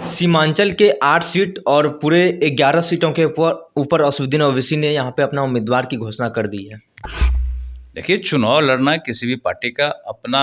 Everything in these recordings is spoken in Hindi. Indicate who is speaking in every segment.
Speaker 1: सीमांचल के 8 सीट और पूरे 11 सीटों के ऊपर असदुद्दीन ओवैसी ने यहाँ पे अपना उम्मीदवार की घोषणा कर दी है।
Speaker 2: देखिए, चुनाव लड़ना किसी भी पार्टी का अपना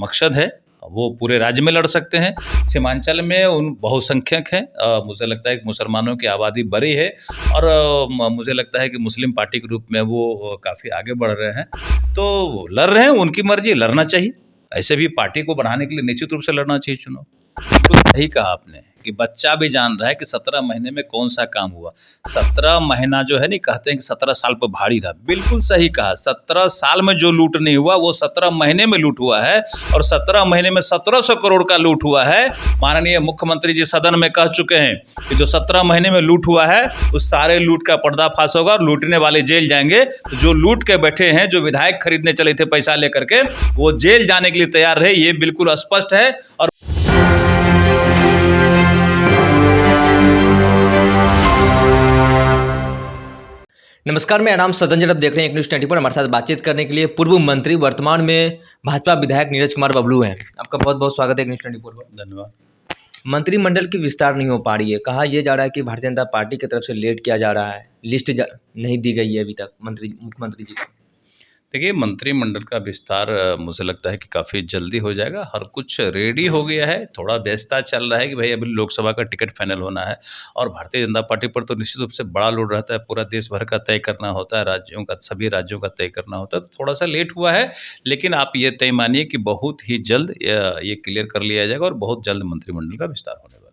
Speaker 2: मकसद है। वो पूरे राज्य में लड़ सकते हैं। सीमांचल में उन बहुसंख्यक हैं। मुझे लगता है कि मुसलमानों की आबादी बड़ी है और मुझे लगता है कि मुस्लिम पार्टी के रूप में वो काफ़ी आगे बढ़ रहे हैं। तो लड़ रहे हैं, उनकी मर्जी, लड़ना चाहिए। ऐसे भी पार्टी को बढ़ाने के लिए निश्चित रूप से लड़ना चाहिए चुनाव। बिल्कुल सही कहा आपने कि बच्चा भी जान रहा है कि 17 महीने में कौन सा काम हुआ। 17 महीना जो है नहीं, कहते हैं कि 17 साल पर भारी रहा। बिल्कुल सही कहा। 17 साल में जो लूट नहीं हुआ वो 17 महीने में लूट हुआ है और 17 महीने में 1700 करोड़ का लूट हुआ है। माननीय मुख्यमंत्री जी सदन में कह चुके हैं कि जो 17 महीने में लूट हुआ है उस सारे लूट का पर्दाफाश होगा और लूटने वाले जेल जाएंगे। तो जो लूट के बैठे हैं, जो विधायक खरीदने चले थे पैसा लेकर के, वो जेल जाने के लिए तैयार रहे, ये बिल्कुल स्पष्ट है। और
Speaker 1: नमस्कार, मैं आराम सदन जब देख रहे हैं एक न्यूज़ 20 पर। हमारे साथ बातचीत करने के लिए पूर्व मंत्री, वर्तमान में भाजपा विधायक नीरज कुमार बबलू हैं। आपका बहुत बहुत स्वागत है न्यूज़ 24 पर।
Speaker 2: धन्यवाद।
Speaker 1: मंत्रिमंडल की विस्तार नहीं हो पा रही है। कहा यह जा रहा है कि भारतीय जनता पार्टी की तरफ से लेट किया जा रहा है, लिस्ट नहीं दी गई है अभी तक मुख्यमंत्री जी को।
Speaker 2: देखिए, मंत्रिमंडल का विस्तार मुझे लगता है कि काफ़ी जल्दी हो जाएगा। हर कुछ रेडी हो गया है। थोड़ा व्यस्तता चल रहा है कि भाई अभी लोकसभा का टिकट फाइनल होना है और भारतीय जनता पार्टी पर तो निश्चित रूप से बड़ा लोड रहता है। पूरा देश भर का तय करना होता है, राज्यों का, सभी राज्यों का तय करना होता है। तो थोड़ा सा लेट हुआ है, लेकिन आप ये तय मानिए कि बहुत ही जल्द ये क्लियर कर लिया जाएगा और बहुत जल्द मंत्रिमंडल का विस्तार होने वाला है।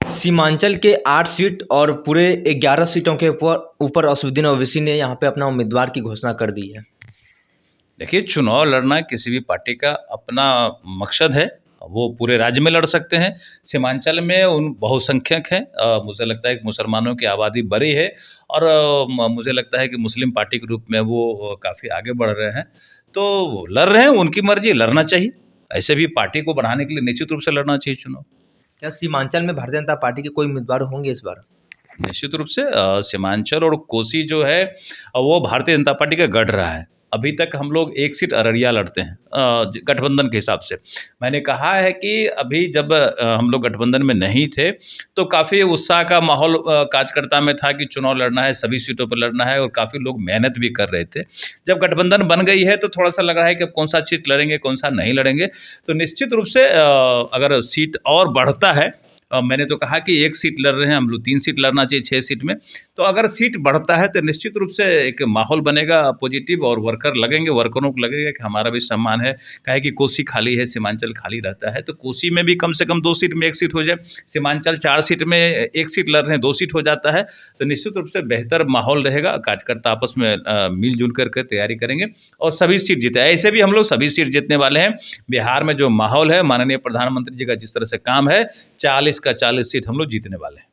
Speaker 1: सीमांचल के 8 सीट और पूरे 11 सीटों के ऊपर असदुद्दीन ओवैसी ने यहाँ पे अपना उम्मीदवार की घोषणा कर दी है।
Speaker 2: देखिए, चुनाव लड़ना किसी भी पार्टी का अपना मकसद है। वो पूरे राज्य में लड़ सकते हैं। सीमांचल में उन बहुसंख्यक हैं। मुझे लगता है कि मुसलमानों की आबादी बड़ी है और मुझे लगता है कि मुस्लिम पार्टी के रूप में वो काफ़ी आगे बढ़ रहे हैं। तो लड़ रहे हैं, उनकी मर्जी, लड़ना चाहिए। ऐसे भी पार्टी को बढ़ाने के लिए निश्चित रूप से लड़ना चाहिए चुनाव।
Speaker 1: क्या सीमांचल में भारतीय जनता पार्टी के कोई उम्मीदवार होंगे इस बार?
Speaker 2: निश्चित रूप से सीमांचल और कोसी जो है वो भारतीय जनता पार्टी का गढ़ रहा है। अभी तक हम लोग एक सीट अररिया लड़ते हैं गठबंधन के हिसाब से। मैंने कहा है कि अभी जब हम लोग गठबंधन में नहीं थे तो काफ़ी उत्साह का माहौल कार्यकर्ता में था कि चुनाव लड़ना है, सभी सीटों पर लड़ना है और काफ़ी लोग मेहनत भी कर रहे थे। जब गठबंधन बन गई है तो थोड़ा सा लग रहा है कि अब कौन सा सीट लड़ेंगे, कौन सा नहीं लड़ेंगे। तो निश्चित रूप से अगर सीट और बढ़ता है, मैंने तो कहा कि एक सीट लड़ रहे हैं हम लोग, 3 सीट लड़ना चाहिए 6 सीट में। तो अगर सीट बढ़ता है तो निश्चित रूप से एक माहौल बनेगा पॉजिटिव और वर्करों को लगेगा कि हमारा भी सम्मान है। काहे कि कोसी खाली है, सीमांचल खाली रहता है। तो कोसी में भी कम से कम 2 सीट में 1 सीट हो जाए। सीमांचल 4 सीट में 1 सीट लड़ रहे हैं, 2 सीट हो जाता है। तो निश्चित रूप से बेहतर माहौल रहेगा। कार्यकर्ता आपस में मिलजुल करके तैयारी करेंगे और सभी सीट जीते। ऐसे भी हम लोग सभी सीट जीतने वाले हैं। बिहार में जो माहौल है, माननीय प्रधानमंत्री जी का जिस तरह से काम है, 40 का 40 सीट हम लोग जीतने वाले हैं।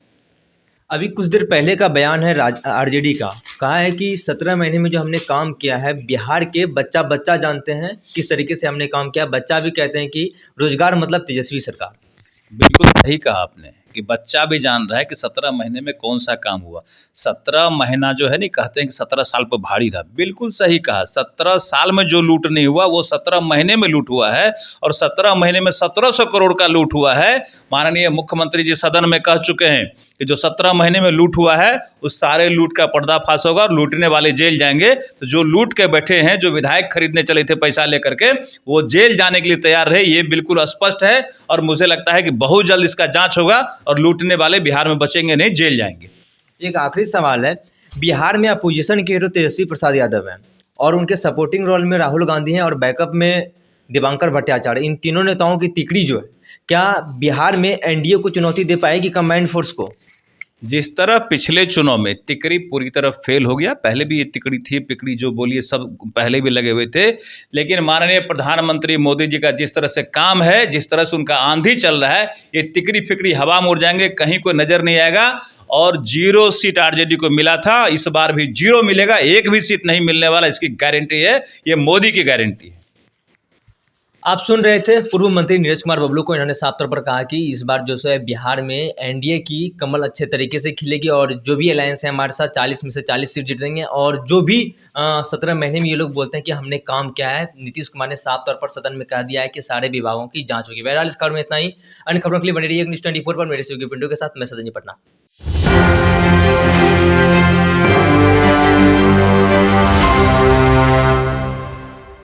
Speaker 1: अभी कुछ देर पहले का बयान है आरजेडी का। कहा है कि 17 महीने में जो हमने काम किया है, बिहार के बच्चा जानते हैं किस तरीके से हमने काम किया। बच्चा भी कहते हैं कि रोजगार मतलब तेजस्वी सरकार।
Speaker 2: बिल्कुल सही कहा आपने कि बच्चा भी जान रहा है कि 17 महीने में कौन सा काम हुआ। 17 महीना जो है नहीं, कहते हैं कि 17 साल पर भारी रहा। बिल्कुल सही कहा। 17 साल में जो लूट नहीं हुआ वो 17 महीने में लूट हुआ है और 17 महीने में 1700 करोड़ का लूट हुआ है। माननीय मुख्यमंत्री जी सदन में कह चुके हैं कि जो 17 महीने में लूट हुआ है उस सारे लूट का पर्दाफाश होगा और लूटने वाले जेल जाएंगे। तो जो लूट के बैठे हैं, जो विधायक खरीदने चले थे पैसा लेकर के, वो जेल जाने के लिए तैयार रहे, ये बिल्कुल स्पष्ट है। और मुझे लगता है कि बहुत जल्द इसका जांच होगा और लूटने वाले बिहार में बचेंगे नहीं, जेल जाएंगे।
Speaker 1: एक आखिरी सवाल है, बिहार में अपोजिशन के हीरो तेजस्वी प्रसाद यादव हैं और उनके सपोर्टिंग रोल में राहुल गांधी हैं और बैकअप में दिवांकर भट्टाचार्य। इन तीनों नेताओं की तिकड़ी जो है, क्या बिहार में एनडीए को चुनौती दे पाएगी कंबाइंड फोर्स को?
Speaker 2: जिस तरह पिछले चुनाव में तिकड़ी पूरी तरह फेल हो गया, पहले भी ये तिकड़ी थी, पिकड़ी जो बोलिए सब पहले भी लगे हुए थे, लेकिन माननीय प्रधानमंत्री मोदी जी का जिस तरह से काम है, जिस तरह से उनका आंधी चल रहा है, ये तिकड़ी फिकड़ी हवा में उड़ जाएंगे, कहीं कोई नजर नहीं आएगा। और 0 सीट आरजेडी को मिला था, इस बार भी 0 मिलेगा, एक भी सीट नहीं मिलने वाला, इसकी गारंटी है, ये मोदी की गारंटी है।
Speaker 1: आप सुन रहे थे पूर्व मंत्री नीरज कुमार बबलू को। इन्होंने साफ तौर पर कहा कि इस बार जो है बिहार में एनडीए की कमल अच्छे तरीके से खिलेगी और जो भी अलायंस है हमारे साथ 40 में से 40 सीट जीत देंगे। और जो भी 17 महीने में ये लोग बोलते हैं कि हमने काम किया है, नीतीश कुमार ने साफ तौर पर सदन में कह दिया है कि सारे विभागों की जांच होगी। बहरहाल इस खबर में इतना ही। अन्य खबरों के लिए बने रहिए न्यूज़ 24 पर। मेरे सहयोगी पिंटू के साथ मैं सदन पटना।